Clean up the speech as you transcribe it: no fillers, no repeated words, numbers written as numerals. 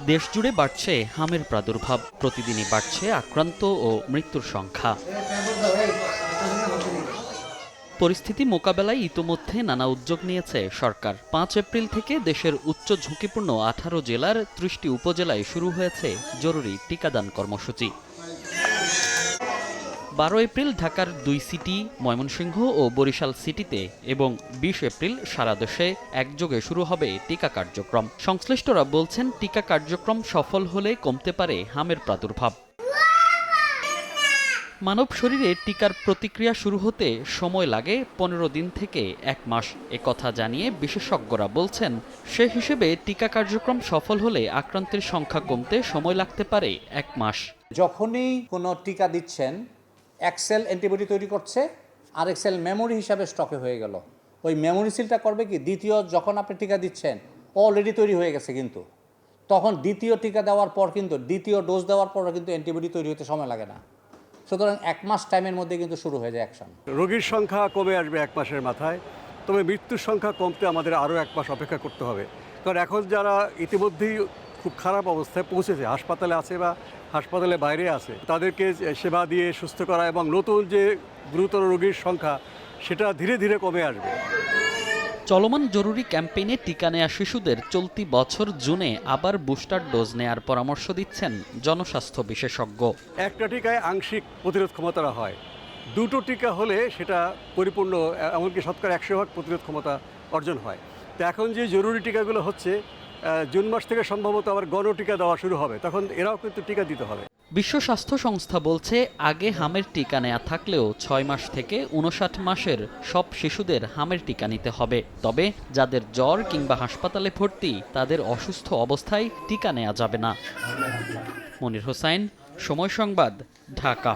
দেশজুড়ে বাড়ছে হামের প্রাদুর্ভাব, প্রতিদিনই বাড়ছে আক্রান্ত ও মৃত্যুর সংখ্যা। পরিস্থিতি মোকাবেলায় ইতোমধ্যে নানা উদ্যোগ নিয়েছে সরকার। ৫ এপ্রিল থেকে দেশের উচ্চ ঝুঁকিপূর্ণ ১৮ জেলার ৩০টি উপজেলায় শুরু হয়েছে জরুরি টিকাদান কর্মসূচি। ১২ এপ্রিল ঢাকার ২ সিটি, ময়মনসিংহ ও বরিশাল সিটিতে এবং ২০ এপ্রিল সারা দেশে একযোগে শুরু হবে টিকা কার্যক্রম। সংশ্লিষ্টরা বলছেন, টিকা কার্যক্রম সফল হলে কমতে পারে হামের প্রাদুর্ভাব। মানব শরীরে টিকার প্রতিক্রিয়া শুরু হতে সময় লাগে ১৫ দিন থেকে ১ মাস। একথা জানিয়ে বিশেষজ্ঞরা বলছেন, সে হিসেবে টিকা কার্যক্রম সফল হলে আক্রান্তের সংখ্যা কমতে সময় লাগতে পারে ১ মাস। যখনই কোনো টিকা দিচ্ছেন, এক সেল অ্যান্টিবডি তৈরি করছে, আরেক সেল মেমোরি হিসাবে স্টকে হয়ে গেল। ওই মেমোরি সিলটা করবে কি, দ্বিতীয় যখন আপনি টিকা দিচ্ছেন অলরেডি তৈরি হয়ে গেছে, কিন্তু তখন দ্বিতীয় টিকা দেওয়ার পর কিন্তু দ্বিতীয় ডোজ দেওয়ার পর কিন্তু অ্যান্টিবডি তৈরি হতে সময় লাগে না। সুতরাং ১ মাস টাইমের মধ্যে কিন্তু শুরু হয়ে যায় অ্যাকশন। রোগীর সংখ্যা কমে আসবে ১ মাসের মাথায়, তবে মৃত্যুর সংখ্যা কমতে আমাদের আরও ১ মাস অপেক্ষা করতে হবে। কারণ এখন যারা ইতিমধ্যেই খুব খারাপ অবস্থায় পৌঁছেছে, হাসপাতালে আছে বা হাসপাতালের বাইরে আছে, তাদেরকে সেবা দিয়ে সুস্থ করা এবং নতুন যে গুরুতর রোগীর সংখ্যা সেটা ধীরে ধীরে কমে আসবে। চলমান জরুরি ক্যাম্পেইনে টিকা নেয়া শিশুদের চলতি বছর জুনে আবার বুস্টার ডোজ নেয়ার পরামর্শ দিচ্ছেন জনস্বাস্থ্য বিশেষজ্ঞ। একটা টিকায় আংশিক প্রতিরোধ ক্ষমতা হয়, দুটো টিকা হলে সেটা পরিপূর্ণ, এমনকি শতকরা ১০০% প্রতিরোধ ক্ষমতা অর্জন হয়। তো এখন যে জরুরি টিকাগুলো হচ্ছে, জুন মাস থেকে সম্ভবত আবার গণটিকা দেওয়া শুরু হবে, তখন এরাও কিন্তু টিকা দিতে হবে। বিশ্ব স্বাস্থ্য সংস্থা বলছে, আগে হামের টিকা নেয়া থাকলেও ৬ মাস থেকে ৫৯ মাসের সব শিশুদের হামের টিকা নিতে হবে। তবে যাদের জ্বর কিংবা হাসপাতালে ভর্তি, তাদের অসুস্থ অবস্থায় টিকা নেওয়া যাবে না। মনির হোসাইন, সময় সংবাদ, ঢাকা।